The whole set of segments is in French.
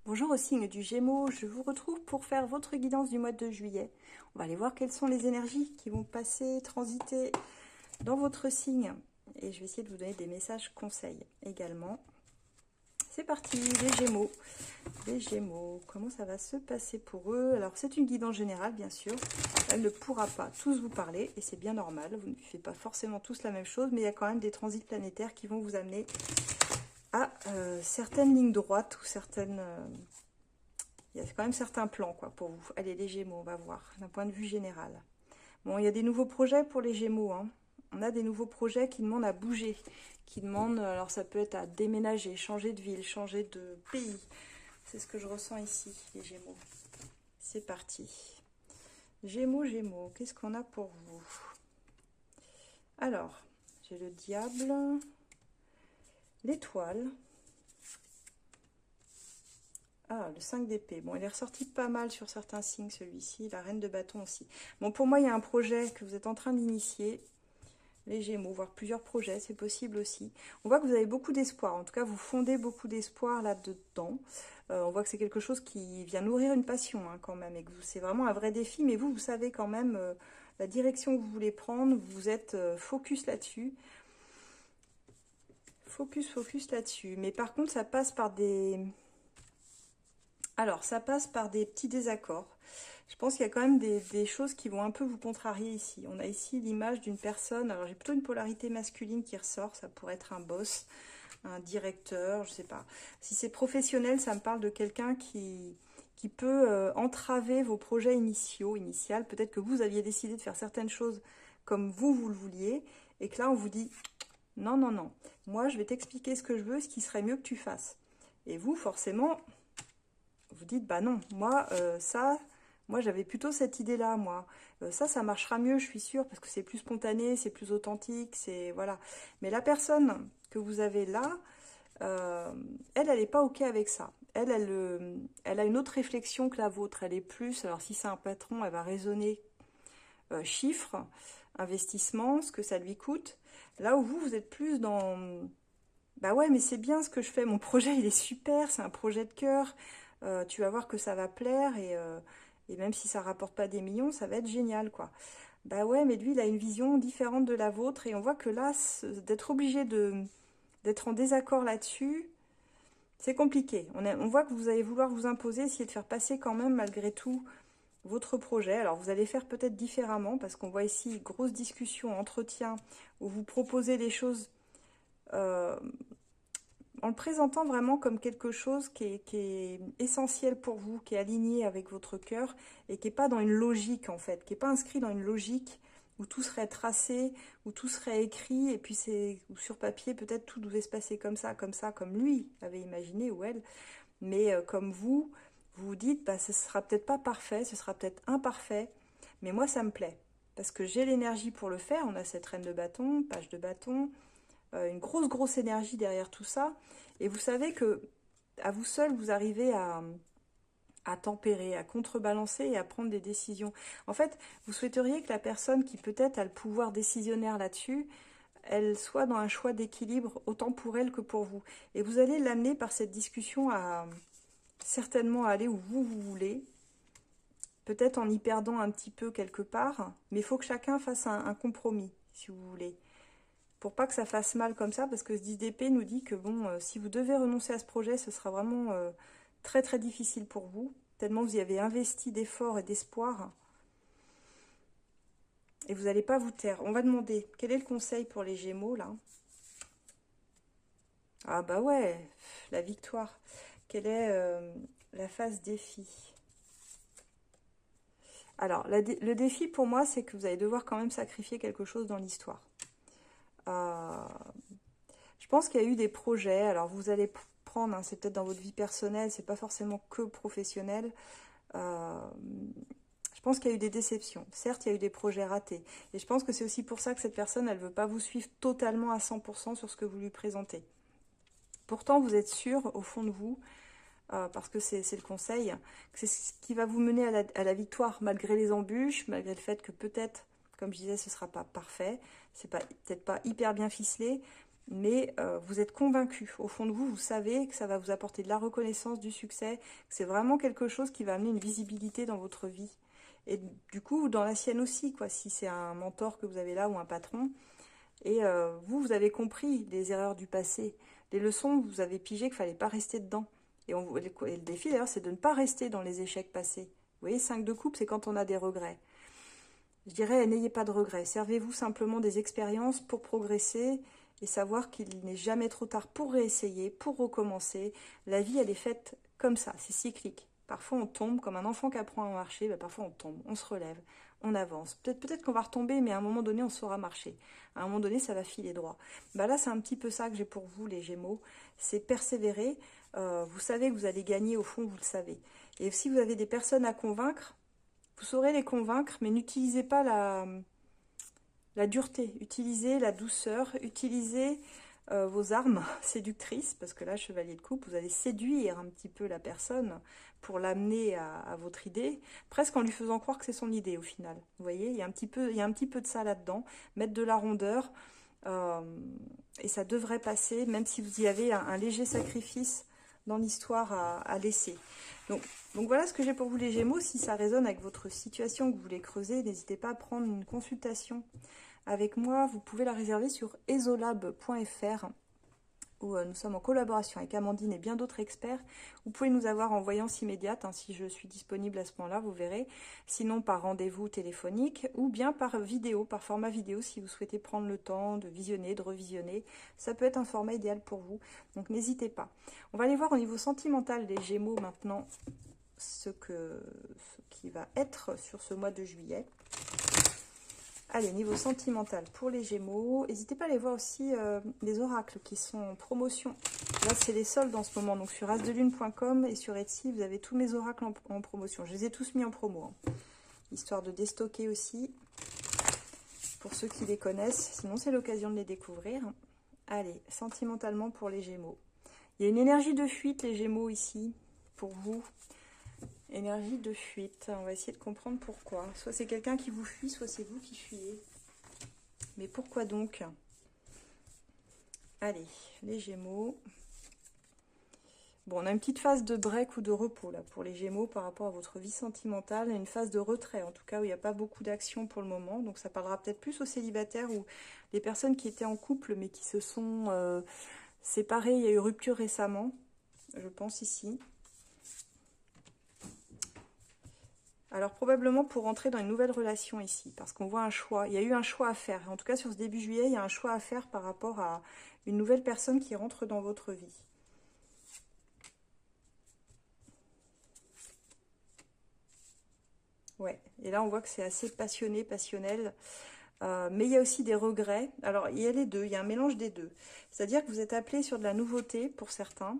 Bonjour au signe du Gémeaux, je vous retrouve pour faire votre guidance du mois de juillet. On va aller voir quelles sont les énergies qui vont passer, transiter dans votre signe. Et je vais essayer de vous donner des messages conseils également. C'est parti, les Gémeaux. Les Gémeaux, comment ça va se passer pour eux? Alors c'est une guidance générale bien sûr. Elle ne pourra pas tous vous parler et c'est bien normal. Vous ne faites pas forcément tous la même chose, mais il y a quand même des transits planétaires qui vont vous amener à certaines lignes droites ou certaines... il y a quand même certains plans quoi, pour vous. Allez, les Gémeaux, on va voir, d'un point de vue général. Bon, il y a des nouveaux projets pour les Gémeaux. Hein. On a des nouveaux projets qui demandent à bouger, qui demandent, alors ça peut être à déménager, changer de ville, changer de pays. C'est ce que je ressens ici, les Gémeaux. C'est parti. Gémeaux, Gémeaux, qu'est-ce qu'on a pour vous? Alors, j'ai le diable, l'étoile. Ah, le 5 d'épée. Bon, il est ressorti pas mal sur certains signes, celui-ci. La reine de bâton aussi. Bon, pour moi, il y a un projet que vous êtes en train d'initier. Les Gémeaux, voire plusieurs projets, c'est possible aussi. On voit que vous avez beaucoup d'espoir. En tout cas, vous fondez beaucoup d'espoir là-dedans. On voit que c'est quelque chose qui vient nourrir une passion hein, quand même. Et que c'est vraiment un vrai défi. Mais vous, vous savez quand même la direction que vous voulez prendre. Vous êtes focus là-dessus. Focus là-dessus. Mais par contre, ça passe par des... Alors, ça passe par des petits désaccords. Je pense qu'il y a quand même des choses qui vont un peu vous contrarier ici. On a ici l'image d'une personne, alors j'ai plutôt une polarité masculine qui ressort, ça pourrait être un boss, un directeur, je sais pas. Si c'est professionnel, ça me parle de quelqu'un qui peut entraver vos projets initial. Peut-être que vous aviez décidé de faire certaines choses comme vous le vouliez, et que là on vous dit, non, non, non, moi je vais t'expliquer ce que je veux, ce qui serait mieux que tu fasses. Et vous, forcément... vous dites, bah non, moi j'avais plutôt cette idée-là, moi. Ça marchera mieux, je suis sûre, parce que c'est plus spontané, c'est plus authentique, c'est... Voilà. Mais la personne que vous avez là, elle n'est pas OK avec ça. Elle a une autre réflexion que la vôtre. Elle est plus, alors si c'est un patron, elle va raisonner chiffres, investissement, ce que ça lui coûte. Là où vous êtes plus dans... Bah ouais, mais c'est bien ce que je fais. Mon projet, il est super. C'est un projet de cœur. Tu vas voir que ça va plaire et même si ça rapporte pas des millions, ça va être génial, quoi. Bah ouais, mais lui, il a une vision différente de la vôtre et on voit que là, d'être obligé d'être en désaccord là-dessus, c'est compliqué. On voit que vous allez vouloir vous imposer, essayer de faire passer quand même, malgré tout, votre projet. Alors, vous allez faire peut-être différemment parce qu'on voit ici grosse discussion, entretien, où vous proposez des choses... euh, en le présentant vraiment comme quelque chose qui est essentiel pour vous, qui est aligné avec votre cœur et qui n'est pas dans une logique en fait, qui n'est pas inscrit dans une logique où tout serait tracé, où tout serait écrit et puis c'est ou sur papier peut-être tout devait se passer comme lui avait imaginé ou elle, mais comme vous vous dites bah ce sera peut-être pas parfait, ce sera peut-être imparfait, mais moi ça me plaît parce que j'ai l'énergie pour le faire. On a cette reine de bâton, page de bâton, une grosse énergie derrière tout ça. Et vous savez que à vous seul, vous arrivez à tempérer, à contrebalancer et à prendre des décisions. En fait, vous souhaiteriez que la personne qui peut-être a le pouvoir décisionnaire là-dessus, elle soit dans un choix d'équilibre autant pour elle que pour vous. Et vous allez l'amener par cette discussion à certainement aller où vous voulez, peut-être en y perdant un petit peu quelque part, mais il faut que chacun fasse un compromis, si vous voulez. Pour pas que ça fasse mal comme ça, parce que ce 10 d'épée nous dit que bon, si vous devez renoncer à ce projet, ce sera vraiment très difficile pour vous, tellement vous y avez investi d'efforts et d'espoir, et vous n'allez pas vous taire. On va demander, quel est le conseil pour les Gémeaux, là? Ah bah ouais, la victoire. Quelle est la phase défi? Alors, le défi pour moi, c'est que vous allez devoir quand même sacrifier quelque chose dans l'histoire. Euh, Je pense qu'il y a eu des projets, alors vous allez prendre, hein, c'est peut-être dans votre vie personnelle, c'est pas forcément que professionnel. Euh, je pense qu'il y a eu des déceptions. Certes, il y a eu des projets ratés. Et je pense que c'est aussi pour ça que cette personne, elle ne veut pas vous suivre totalement à 100% sur ce que vous lui présentez. Pourtant, vous êtes sûr, au fond de vous, parce que c'est le conseil, que c'est ce qui va vous mener à la victoire, malgré les embûches, malgré le fait que peut-être, comme je disais, ce ne sera pas parfait, c'est peut-être pas hyper bien ficelé, mais vous êtes convaincu. Au fond de vous, vous savez que ça va vous apporter de la reconnaissance, du succès, que c'est vraiment quelque chose qui va amener une visibilité dans votre vie. Et du coup, dans la sienne aussi, quoi, si c'est un mentor que vous avez là ou un patron. Et vous avez compris les erreurs du passé, les leçons, vous avez pigé qu'il ne fallait pas rester dedans. Et le défi d'ailleurs, c'est de ne pas rester dans les échecs passés. Vous voyez, 5 de coupe, c'est quand on a des regrets. Je dirais, n'ayez pas de regrets. Servez-vous simplement des expériences pour progresser et savoir qu'il n'est jamais trop tard pour réessayer, pour recommencer. La vie, elle est faite comme ça, c'est cyclique. Parfois, on tombe, comme un enfant qui apprend à marcher, ben parfois on tombe, on se relève, on avance. Peut-être qu'on va retomber, mais à un moment donné, on saura marcher. À un moment donné, ça va filer droit. Ben là, c'est un petit peu ça que j'ai pour vous, les Gémeaux. C'est persévérer. Vous savez que vous allez gagner, au fond, vous le savez. Et si vous avez des personnes à convaincre, vous saurez les convaincre, mais n'utilisez pas la dureté. Utilisez la douceur, utilisez vos armes séductrices, parce que là, chevalier de coupe, vous allez séduire un petit peu la personne pour l'amener à votre idée, presque en lui faisant croire que c'est son idée au final. Vous voyez, il y a un petit peu de ça là-dedans, mettre de la rondeur, euh, et ça devrait passer, même si vous y avez un léger sacrifice dans l'histoire à laisser. Donc voilà ce que j'ai pour vous les Gémeaux. Si ça résonne avec votre situation que vous voulez creuser, n'hésitez pas à prendre une consultation avec moi. Vous pouvez la réserver sur esolab.fr où nous sommes en collaboration avec Amandine et bien d'autres experts. Vous pouvez nous avoir en voyance immédiate, hein, si je suis disponible à ce moment-là, vous verrez. Sinon par rendez-vous téléphonique ou bien par vidéo, par format vidéo si vous souhaitez prendre le temps de visionner, de revisionner. Ça peut être un format idéal pour vous, donc n'hésitez pas. On va aller voir au niveau sentimental des Gémeaux maintenant ce qui va être sur ce mois de juillet. Allez, niveau sentimental pour les Gémeaux, n'hésitez pas à aller voir aussi les oracles qui sont en promotion. Là, c'est les soldes en ce moment, donc sur asdelune.com et sur Etsy, vous avez tous mes oracles en promotion. Je les ai tous mis en promo, hein, histoire de déstocker aussi, pour ceux qui les connaissent. Sinon, c'est l'occasion de les découvrir. Allez, sentimentalement pour les Gémeaux. Il y a une énergie de fuite, les Gémeaux, ici, pour vous. Énergie de fuite, on va essayer de comprendre pourquoi. Soit c'est quelqu'un qui vous fuit, soit c'est vous qui fuyez. Mais pourquoi donc? Allez, les Gémeaux. Bon, on a une petite phase de break ou de repos là pour les Gémeaux par rapport à votre vie sentimentale. Une phase de retrait, en tout cas, où il n'y a pas beaucoup d'action pour le moment. Donc ça parlera peut-être plus aux célibataires ou les personnes qui étaient en couple mais qui se sont séparées. Il y a eu rupture récemment, je pense ici. Alors probablement pour rentrer dans une nouvelle relation ici, parce qu'on voit un choix, il y a eu un choix à faire. En tout cas sur ce début juillet, il y a un choix à faire par rapport à une nouvelle personne qui rentre dans votre vie. Ouais, et là on voit que c'est assez passionné, passionnel, mais il y a aussi des regrets. Alors il y a les deux, il y a un mélange des deux. C'est-à-dire que vous êtes appelé sur de la nouveauté pour certains,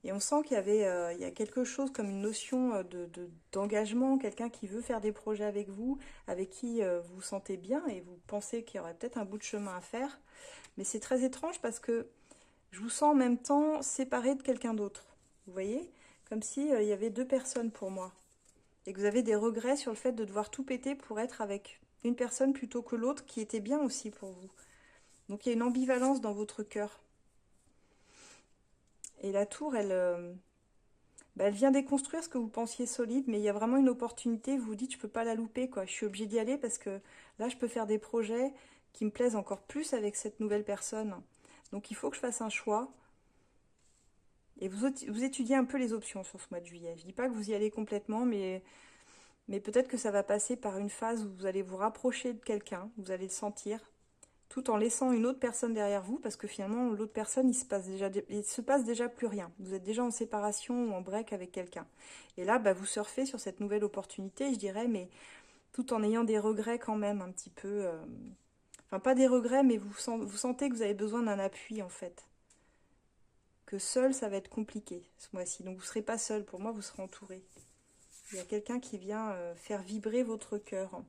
et on sent qu'il y avait il y a quelque chose comme une notion d'engagement, quelqu'un qui veut faire des projets avec vous, avec qui vous vous sentez bien et vous pensez qu'il y aurait peut-être un bout de chemin à faire. Mais c'est très étrange parce que je vous sens en même temps séparé de quelqu'un d'autre. Vous voyez? Comme si il y avait deux personnes pour moi. Et que vous avez des regrets sur le fait de devoir tout péter pour être avec une personne plutôt que l'autre qui était bien aussi pour vous. Donc il y a une ambivalence dans votre cœur. Et la tour, elle vient déconstruire ce que vous pensiez solide, mais il y a vraiment une opportunité. Vous vous dites, je peux pas la louper, quoi. Je suis obligée d'y aller parce que là, je peux faire des projets qui me plaisent encore plus avec cette nouvelle personne. Donc, il faut que je fasse un choix. Et vous étudiez un peu les options sur ce mois de juillet. Je dis pas que vous y allez complètement, mais peut-être que ça va passer par une phase où vous allez vous rapprocher de quelqu'un. Vous allez le sentir, tout en laissant une autre personne derrière vous, parce que finalement, l'autre personne, il se passe déjà plus rien. Vous êtes déjà en séparation ou en break avec quelqu'un. Et là, bah, vous surfez sur cette nouvelle opportunité, je dirais, mais tout en ayant des regrets quand même, un petit peu. Enfin, pas des regrets, mais vous sentez que vous avez besoin d'un appui, en fait. Que seul, ça va être compliqué ce mois-ci. Donc, vous ne serez pas seul. Pour moi, vous serez entouré. Il y a quelqu'un qui vient faire vibrer votre cœur.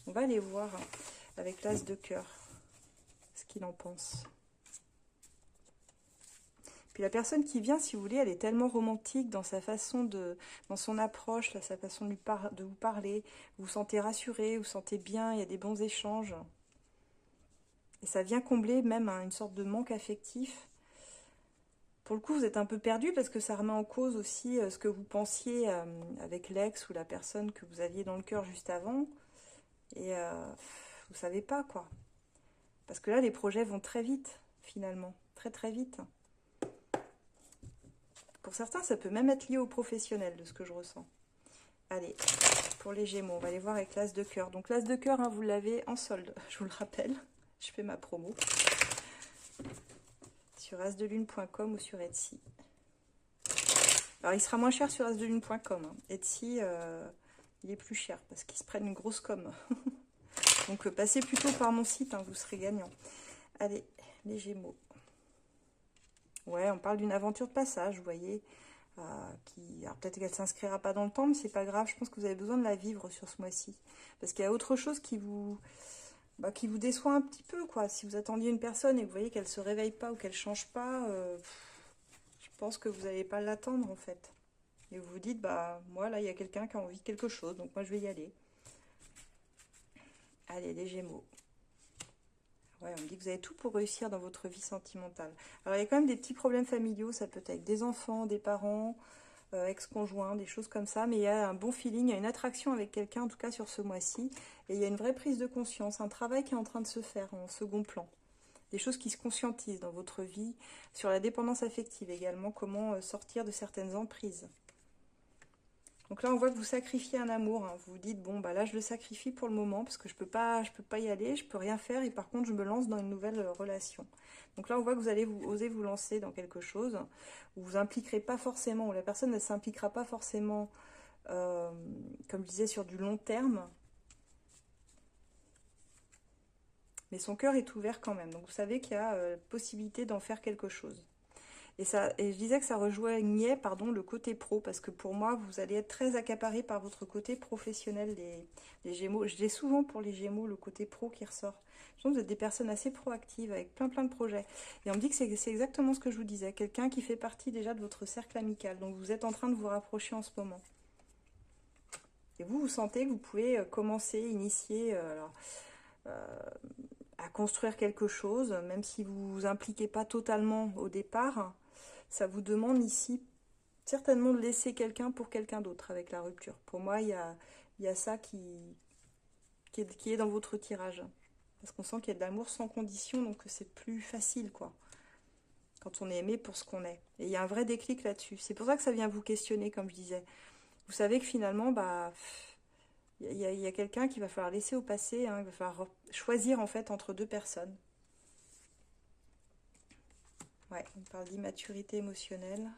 On va aller voir avec l'as de cœur ce qu'il en pense. Puis la personne qui vient, si vous voulez, elle est tellement romantique dans sa façon dans son approche, là, sa façon de vous parler. Vous vous sentez rassuré, vous vous sentez bien, il y a des bons échanges. Et ça vient combler même une sorte de manque affectif. Pour le coup, vous êtes un peu perdu parce que ça remet en cause aussi ce que vous pensiez avec l'ex ou la personne que vous aviez dans le cœur juste avant. Et vous savez pas quoi. Parce que là, les projets vont très vite, finalement. Très très vite. Pour certains, ça peut même être lié au professionnel, de ce que je ressens. Allez, pour les Gémeaux, on va aller voir avec l'As de cœur. Donc l'As de cœur, hein, vous l'avez en solde, je vous le rappelle. Je fais ma promo. Sur asdelune.com ou sur Etsy. Alors, il sera moins cher sur asdelune.com. Hein. Etsy, il est plus cher parce qu'ils se prennent une grosse com. Donc, passez plutôt par mon site, hein, vous serez gagnant. Allez, les Gémeaux. Ouais, on parle d'une aventure de passage, vous voyez. Alors peut-être qu'elle ne s'inscrira pas dans le temps, mais c'est pas grave. Je pense que vous avez besoin de la vivre sur ce mois-ci. Parce qu'il y a autre chose qui vous déçoit un petit peu, quoi. Si vous attendiez une personne et que vous voyez qu'elle ne se réveille pas ou qu'elle ne change pas, je pense que vous n'allez pas l'attendre, en fait. Et vous vous dites, bah, moi, là, il y a quelqu'un qui a envie de quelque chose, donc moi, je vais y aller. Allez, les Gémeaux. Ouais, on me dit que vous avez tout pour réussir dans votre vie sentimentale. Alors, il y a quand même des petits problèmes familiaux, ça peut être avec des enfants, des parents, ex-conjoints, des choses comme ça, mais il y a un bon feeling, il y a une attraction avec quelqu'un, en tout cas sur ce mois-ci, et il y a une vraie prise de conscience, un travail qui est en train de se faire en second plan. Des choses qui se conscientisent dans votre vie, sur la dépendance affective également, comment sortir de certaines emprises. Donc là, on voit que vous sacrifiez un amour. Hein. Vous vous dites, bon, bah là, je le sacrifie pour le moment parce que je peux pas y aller, je peux rien faire et par contre, je me lance dans une nouvelle relation. Donc là, on voit que vous allez oser vous lancer dans quelque chose où vous impliquerez pas forcément, où la personne ne s'impliquera pas forcément, comme je disais, sur du long terme. Mais son cœur est ouvert quand même. Donc vous savez qu'il y a possibilité d'en faire quelque chose. Et je disais que ça rejoignait le côté pro, parce que pour moi, vous allez être très accaparé par votre côté professionnel des Gémeaux. Je dis souvent pour les Gémeaux, le côté pro qui ressort. Je pense que vous êtes des personnes assez proactives, avec plein de projets. Et on me dit que c'est exactement ce que je vous disais, quelqu'un qui fait partie déjà de votre cercle amical. Donc vous êtes en train de vous rapprocher en ce moment. Et vous sentez que vous pouvez commencer, initier à construire quelque chose, même si vous vous impliquez pas totalement au départ. Ça vous demande ici certainement de laisser quelqu'un pour quelqu'un d'autre avec la rupture. Pour moi, il y a ça qui est dans votre tirage. Parce qu'on sent qu'il y a de l'amour sans condition, donc c'est plus facile, quoi. Quand on est aimé pour ce qu'on est. Et il y a un vrai déclic là-dessus. C'est pour ça que ça vient vous questionner, comme je disais. Vous savez que finalement, bah, il y a quelqu'un qu'il va falloir laisser au passé. Hein, il va falloir choisir, en fait, entre deux personnes. Ouais, on parle d'immaturité émotionnelle.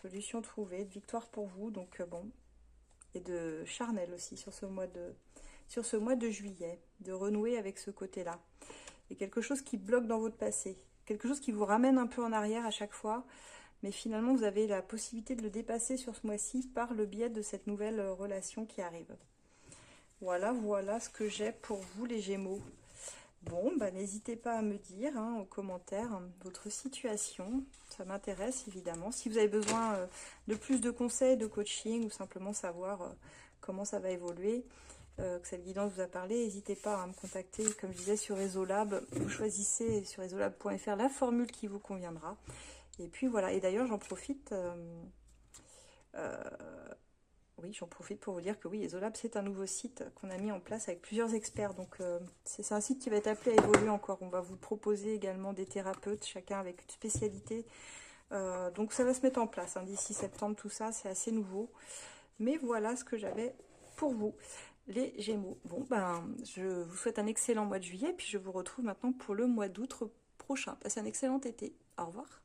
Solution trouvée, de victoire pour vous, donc bon. Et de charnel aussi sur ce mois de juillet, de renouer avec ce côté-là. Et quelque chose qui bloque dans votre passé, quelque chose qui vous ramène un peu en arrière à chaque fois, mais finalement vous avez la possibilité de le dépasser sur ce mois-ci par le biais de cette nouvelle relation qui arrive. Voilà ce que j'ai pour vous les Gémeaux. Bon, bah, n'hésitez pas à me dire en commentaire votre situation. Ça m'intéresse évidemment. Si vous avez besoin de plus de conseils, de coaching ou simplement savoir comment ça va évoluer, que cette guidance vous a parlé, n'hésitez pas à me contacter. Comme je disais sur Resolab, vous choisissez sur resolab.fr la formule qui vous conviendra. Et puis voilà. Et d'ailleurs, j'en profite. Oui, j'en profite pour vous dire que oui, Resolab, c'est un nouveau site qu'on a mis en place avec plusieurs experts. Donc, c'est un site qui va être appelé à évoluer encore. On va vous proposer également des thérapeutes, chacun avec une spécialité. Donc, ça va se mettre en place. Hein, d'ici septembre, tout ça, c'est assez nouveau. Mais voilà ce que j'avais pour vous, les Gémeaux. Bon, ben, je vous souhaite un excellent mois de juillet. Puis, je vous retrouve maintenant pour le mois d'août prochain. Passez un excellent été. Au revoir.